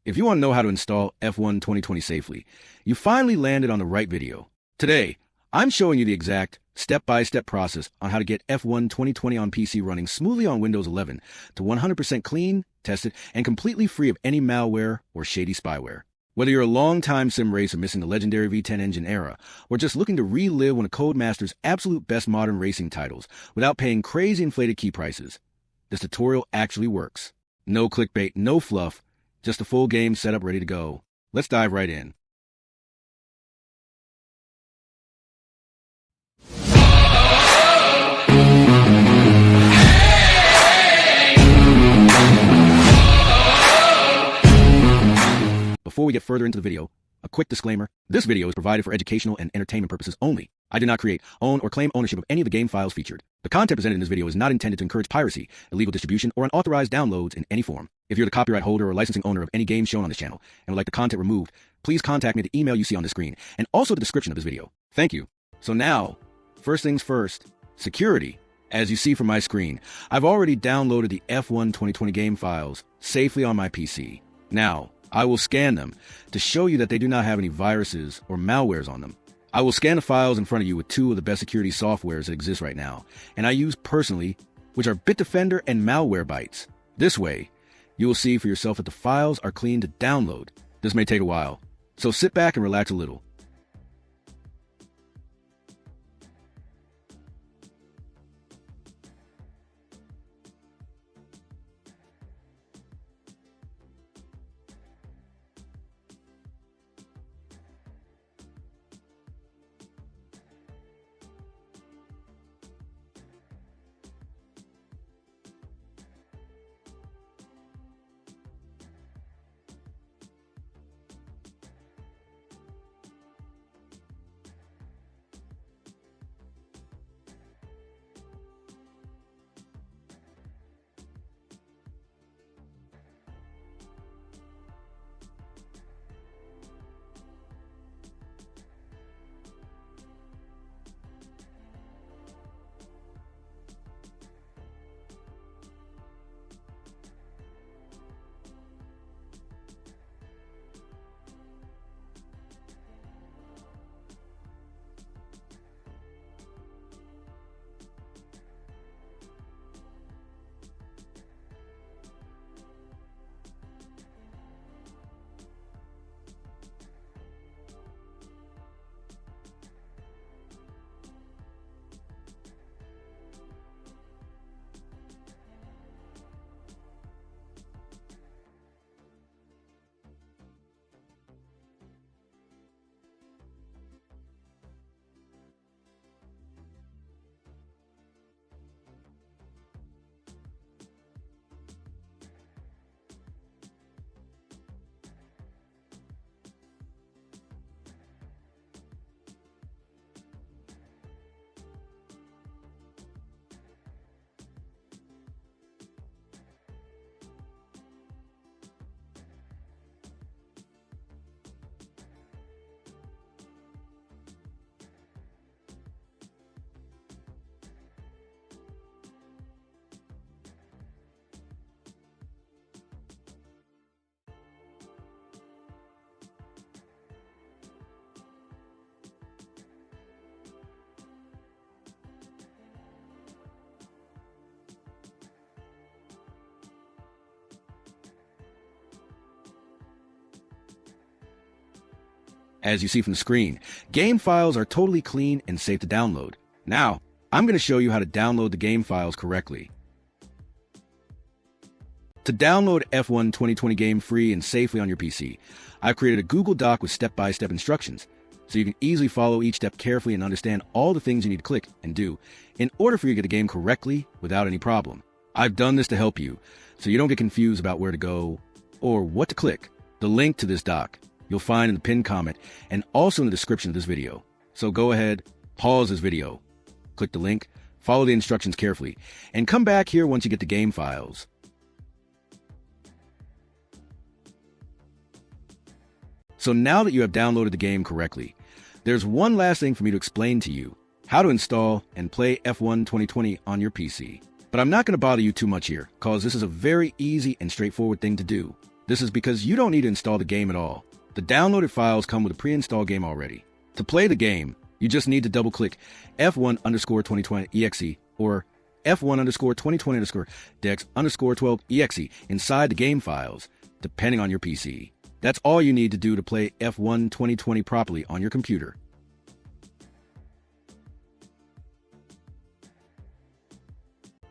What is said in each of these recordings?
If you want to know how to install F1 2020 safely, you finally landed on the right video. Today, I'm showing you the exact step-by-step process on how to get F1 2020 on PC running smoothly on Windows 11 to 100% clean, tested, and completely free of any malware or shady spyware. Whether you're a long-time sim racer missing the legendary V10 engine era, or just looking to relive one of Codemaster's absolute best modern racing titles without paying crazy inflated key prices, this tutorial actually works. No clickbait, no fluff, just a full game setup ready to go. Let's dive right in. Before we get further into the video, a quick disclaimer. This video is provided for educational and entertainment purposes only. I do not create, own, or claim ownership of any of the game files featured. The content presented in this video is not intended to encourage piracy, illegal distribution, or unauthorized downloads in any form. If you're the copyright holder or licensing owner of any game shown on this channel and would like the content removed, please contact me at the email you see on the screen and also the description of this video. Thank you. So now, first things first, security. As you see from my screen, I've already downloaded the F1 2020 game files safely on my PC. Now, I will scan them to show you that they do not have any viruses or malwares on them. I will scan the files in front of you with two of the best security softwares that exist right now, and I use personally, which are Bitdefender and Malwarebytes. This way, you will see for yourself that the files are clean to download. This may take a while, so sit back and relax a little. As you see from the screen, game files are totally clean and safe to download. Now, I'm going to show you how to download the game files correctly. To download F1 2020 game free and safely on your PC, I've created a Google Doc with step-by-step instructions, so you can easily follow each step carefully and understand all the things you need to click and do in order for you to get the game correctly without any problem. I've done this to help you, so you don't get confused about where to go or what to click. The link to this doc you'll find in the pinned comment and also in the description of this video. So go ahead, pause this video, click the link, follow the instructions carefully, and come back here once you get the game files. So now that you have downloaded the game correctly, there's one last thing for me to explain to you: how to install and play F1 2020 on your PC. But I'm not going to bother you too much here, cause this is a very easy and straightforward thing to do. This is because you don't need to install the game at all. The downloaded files come with a pre-installed game already. To play the game, you just need to double-click F1_2020exe or F1_2020_dex_12exe inside the game files, depending on your PC. That's all you need to do to play F1 2020 properly on your computer.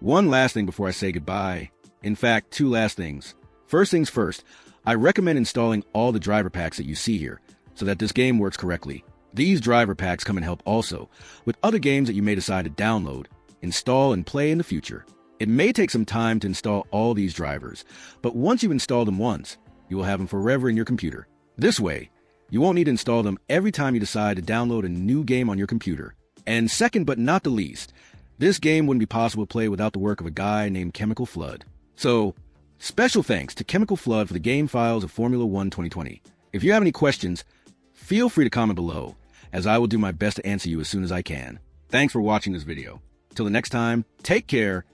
One last thing before I say goodbye. In fact, two last things. First things first, I recommend installing all the driver packs that you see here so that this game works correctly. These driver packs come in help also with other games that you may decide to download, install, and play in the future. It may take some time to install all these drivers, but once you install them once, you will have them forever in your computer. This way, you won't need to install them every time you decide to download a new game on your computer. And second but not the least, this game wouldn't be possible to play without the work of a guy named ChemicalFlood. So, special thanks to ChemicalFlood for the game files of Formula 1 2020. If you have any questions, feel free to comment below, as I will do my best to answer you as soon as I can. Thanks for watching this video. Till the next time, take care